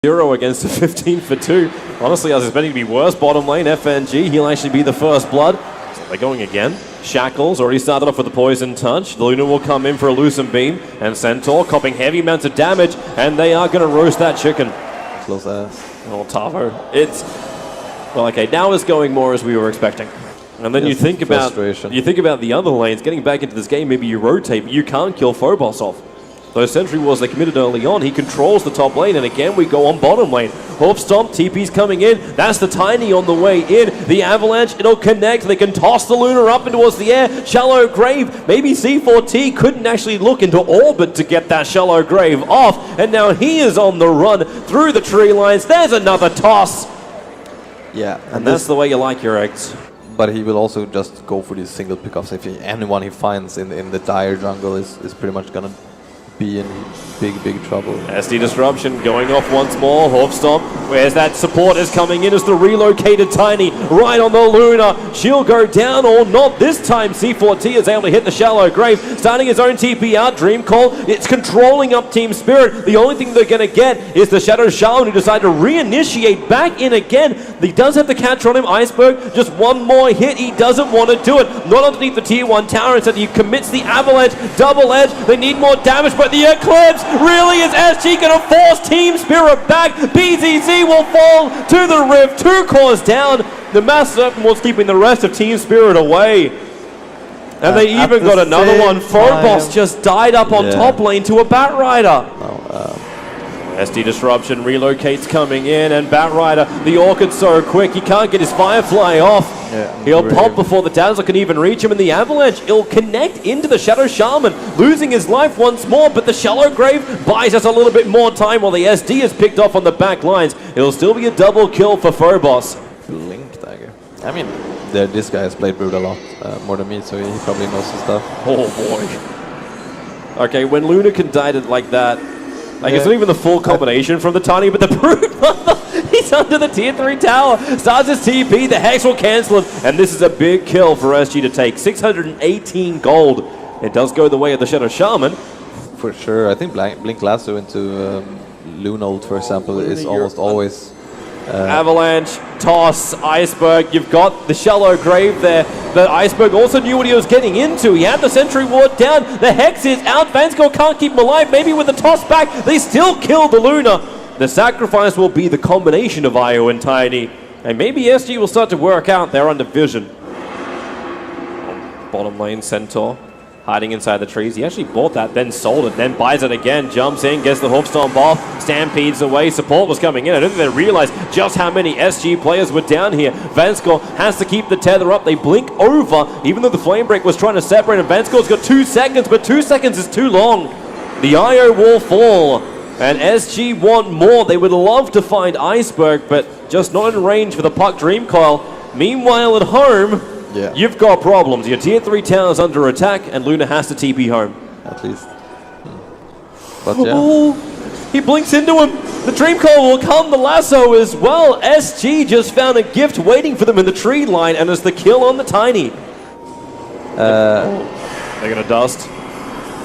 0 against a 15 for 2. Honestly, I was expecting to be worse. Bottom lane, FNG, he'll actually be the first blood. So they're going again. Shackles already started off with the poison touch. The Luna will come in for a loosen beam. And Centaur copping heavy amounts of damage. And they are going to roast that chicken. Close ass. Oh, Tavo. It's... Well, okay, now it's going more as we were expecting. And then you think about the other lanes. Getting back into this game, maybe you rotate, but you can't kill Phobos off. Those Sentry Wars they committed early on, he controls the top lane, and again we go on bottom lane. Hoof Stomp, TP's coming in, that's the Tiny on the way in. The Avalanche, it'll connect, they can toss the Luna up and towards the air. Shallow Grave, maybe C4T couldn't actually look into orbit to get that Shallow Grave off, and now he is on the run through the tree lines. There's another toss. Yeah, and that's the way you like your eggs. But he will also just go for these single pickups. If anyone he finds in the dire jungle is pretty much gonna be in big trouble. SD Disruption going off once more. Hoof Stomp, where's that support is coming in as the relocated Tiny right on the Luna. She'll go down or not this time. C4T is able to hit the Shallow Grave, starting his own TP out. Dream Call, it's controlling up Team Spirit. The only thing they're going to get is the Shadow Shaman, who decided to reinitiate back in again. He does have the catch on him. Iceberg, just one more hit. He doesn't want to do it. Not underneath the tier 1 tower. Instead, he commits the Avalanche. Double edge. They need more damage, but the Eclipse really is SG going to force Team Spirit back. BZZ will fall to the Rift. 2 cores down. The Mass Serpent was keeping the rest of Team Spirit away. And they even got another one. Phobos just died up on top lane to a Bat Rider. SD Disruption relocates coming in, and Bat Rider, the Orchid's so quick, he can't get his Firefly off. He'll pop before the Dazzler can even reach him, and the Avalanche, it'll connect into the Shadow Shaman, losing his life once more, but the Shallow Grave buys us a little bit more time while the SD is picked off on the back lines. It'll still be a double kill for Phobos. Blink Dagger. I mean, this guy has played Brood a lot, more than me, so he probably knows his stuff. Oh boy. Okay, when Luna can die like that, like it's not even the full combination from the Tiny, but the Brood, he's under the tier 3 tower, starts his TP, the Hex will cancel him, and this is a big kill for SG to take. 618 gold. It does go the way of the Shadow Shaman. For sure, I think Blink Lasso into Lunold, for example, is almost always... Avalanche, toss, Iceberg, you've got the Shallow Grave there, but Iceberg also knew what he was getting into. He had the Sentry Ward down, the Hex is out, Vansko can't keep him alive, maybe with the toss back, they still kill the Luna. The sacrifice will be the combination of Io and Tiny, and maybe SG will start to work out their under vision. Bottom lane, Centaur, hiding inside the trees. He actually bought that, then sold it, then buys it again, jumps in, gets the Hoof Stomp off, stampedes away, support was coming in. I don't think they realized just how many SG players were down here. Vansko has to keep the tether up. They blink over, even though the Flame Break was trying to separate him. Vansko's got 2 seconds, but 2 seconds is too long. The IO will fall, and SG want more. They would love to find Iceberg, but just not in range for the Puck Dream Coil. Meanwhile, at home, you've got problems. Your tier 3 tower is under attack, and Luna has to TP home. At least. But he blinks into him. The Dream Coil will come, the lasso as well. SG just found a gift waiting for them in the tree line, and it's the kill on the Tiny. They're going to dust.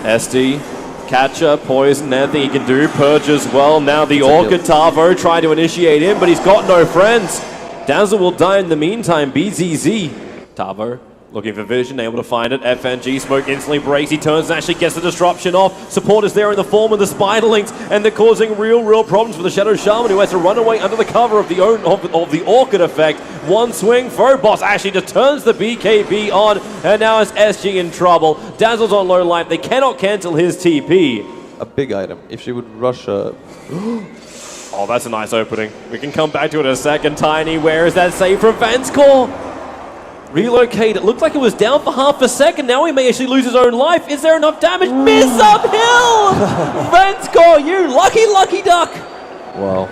SD, Catcher, Poison, anything he can do. Purge as well. Now the Orchid Tavo trying to initiate him, but he's got no friends. Dazzle will die in the meantime. BZZ. Tavo looking for vision, able to find it. FNG smoke instantly breaks. He turns and actually gets the disruption off. Support is there in the form of the Spiderlings, and they're causing real problems for the Shadow Shaman, who has to run away under the cover of the Orchid effect. One swing, Phobos actually just turns the BKB on, and now it's SG in trouble. Dazzle's on low life. They cannot cancel his TP. A big item. If she would rush a... Oh, that's a nice opening. We can come back to it in a second. Tiny, where is that save from Vansko? Relocate. It looked like it was down for half a second. Now he may actually lose his own life. Is there enough damage? Miss uphill! Vansko, you lucky duck! Wow.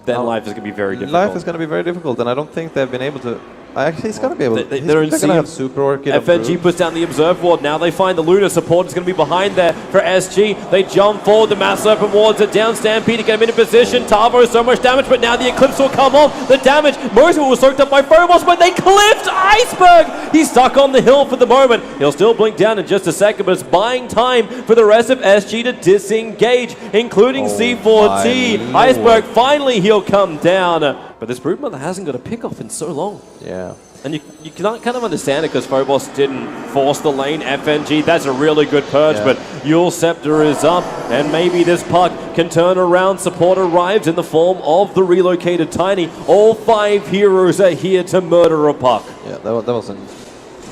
Then life is going to be very difficult. Life is going to be very difficult, and I don't think they've been able to Actually, he's gonna be able. They're gonna have Super Orchid. FNG puts down the Observe Ward. Now they find the Luna support is going to be behind there for SG. They jump forward. The Mass Serpent Wards are down. Stampede to get him into position. Tavo, so much damage, but now the Eclipse will come on. The damage, most of it was soaked up by Phobos, but they clipped Iceberg. He's stuck on the hill for the moment. He'll still blink down in just a second, but it's buying time for the rest of SG to disengage, including C4T. Iceberg, finally he'll come down. But this Broodmother hasn't got a pick-off in so long. Yeah. And you cannot kind of understand it because Phobos didn't force the lane. FNG, that's a really good purge, but Yule Scepter is up, and maybe this puck can turn around. Support arrives in the form of the relocated Tiny. All 5 heroes are here to murder a puck. Yeah, that was a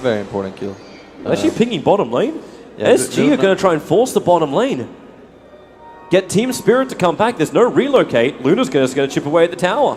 very important kill. Actually pinging bottom lane. Yeah, SG are going to try and force the bottom lane. Get Team Spirit to come back. There's no relocate. Luna's just going to chip away at the tower.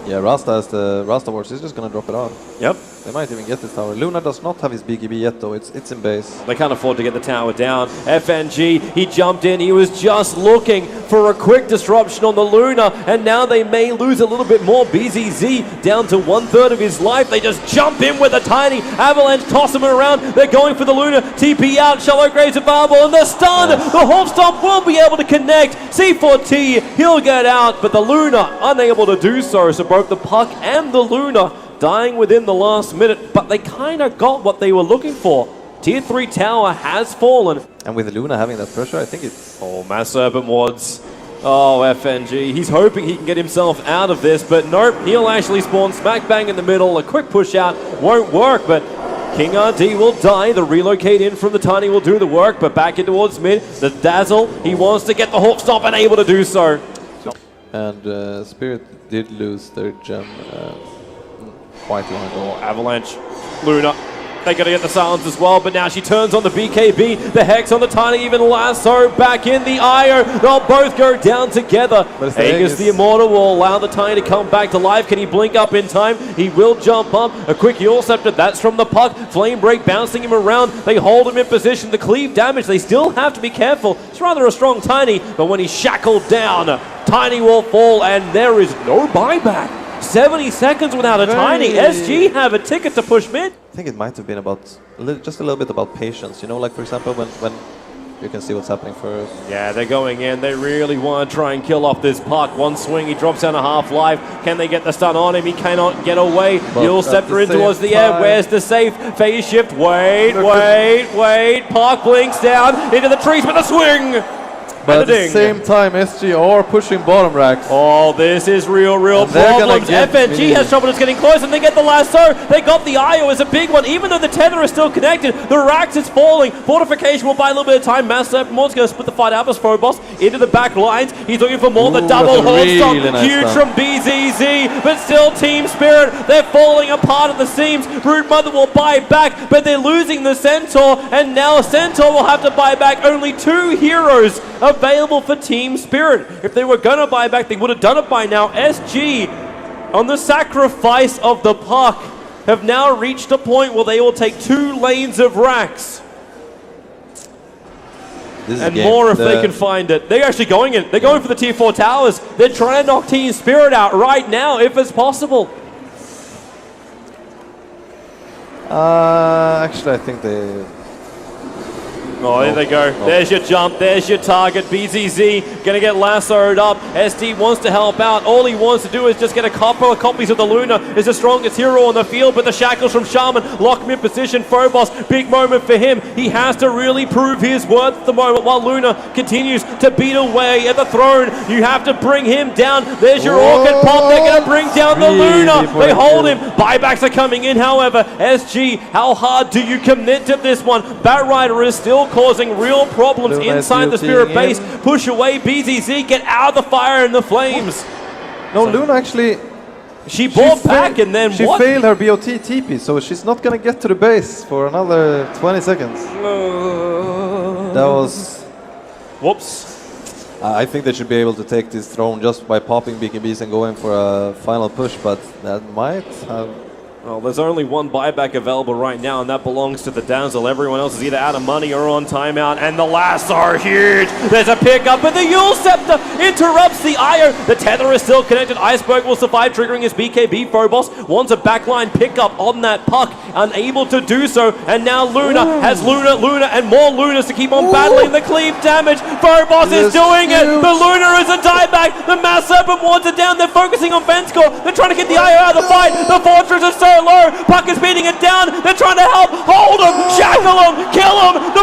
Yeah, Rasta has the Rasta Wars. He's just gonna drop it off. Yep. They might even get this tower. Luna does not have his BKB yet, though. It's in base. They can't afford to get the tower down. FNG, he jumped in. He was just looking for a quick disruption on the Luna, and now they may lose a little bit more. BZZ down to 1/3 of his life. They just jump in with a Tiny Avalanche, toss him around. They're going for the Luna. TP out. Shallow Graves available, and the stun. The Hawk Stomp will be able to connect. C4T, he'll get out, but the Luna unable to do so. So both the puck and the Luna dying within the last minute, but they kind of got what they were looking for. Tier 3 tower has fallen. And with Luna having that pressure, I think it's... Oh, Mass Serpent Wards. Oh, FNG. He's hoping he can get himself out of this, but nope, he'll actually spawn smack bang in the middle. A quick push out won't work, but King RD will die. The relocate in from the Tiny will do the work, but back in towards mid. The Dazzle, he wants to get the Hawk Stop and able to do so. And Spirit did lose their gem quite long ago. Avalanche, Luna, they gotta get the silence as well, but now she turns on the BKB, the Hex on the Tiny, even Lasso back in the IO. They'll both go down together. Aegis the Immortal will allow the Tiny to come back to life. Can he blink up in time? He will jump up. A quick Yule Scepter, that's from the puck. Flame Break bouncing him around. They hold him in position. The cleave damage, they still have to be careful. It's rather a strong Tiny, but when he's shackled down, Tiny will fall, and there is no buyback. 70 seconds without a Tiny. SG have a ticket to push mid. I think it might have been about just a little bit about patience. You know, like for example, when you can see what's happening first. Yeah, they're going in. They really want to try and kill off this puck. One swing, he drops down a half-life. Can they get the stun on him? He cannot get away. Yule Scepter in towards the air. Where's the safe? Phase shift. Wait. Puck blinks down into the trees with a swing. But at the same time, SG are pushing bottom racks. Oh, this is real problems. FNG has trouble just getting close, and they get the lasso. They got the IO as a big one. Even though the tether is still connected, the racks is falling. Fortification will buy a little bit of time. Mass Serpent Wards going to split the fight out as Phobos into the back lines. He's looking for more. The double hold stop. Huge from BZZ, but still Team Spirit. They're falling apart at the seams. Broodmother will buy back, but they're losing the Centaur, and now Centaur will have to buy back. Only 2 heroes available for Team Spirit. If they were going to buy back, they would have done it by now. SG, on the sacrifice of the puck, have now reached a point where they will take 2 lanes of racks. And more if they can find it. They're actually going in. They're going for the Tier 4 towers. They're trying to knock Team Spirit out right now, if it's possible. Actually, I think they... Oh, there they go. There's your jump. There's your target. BZZ gonna get lassoed up. SD wants to help out. All he wants to do is just get a couple of copies of the Luna. Is the strongest hero on the field, but the shackles from Shaman lock him in position. Phobos, big moment for him. He has to really prove his worth at the moment while Luna continues to beat away at the throne. You have to bring him down. There's your Orchid Pop. They're gonna bring down the Luna. They hold him. Buybacks are coming in, however. SG, how hard do you commit to this one? Batrider is still causing real problems inside the Spirit base. Push away BZZ, get out of the fire and the flames. No, Luna actually... She bought back and then she failed her BOT TP, so she's not going to get to the base for another 20 seconds. That was... Whoops. I think they should be able to take this throne just by popping BKBs and going for a final push, but that might have... Well, there's only one buyback available right now, and that belongs to the damsel. Everyone else is either out of money or on timeout, and the lasts are huge. There's a pickup, but the Yule Scepter interrupts the IO. The tether is still connected. Iceberg will survive, triggering his BKB. Phobos wants a backline pickup on that puck, unable to do so, and now Luna has Luna, and more Lunas to keep on battling the cleave damage. Phobos is doing it. The Luna is a dieback. The Mass Serpent wants it down. They're focusing on Venscore. They're trying to get the IO out of the fight. The Fortress is so low. Puck is beating it down. They're trying to help. Hold him. Shackle him. Kill him. The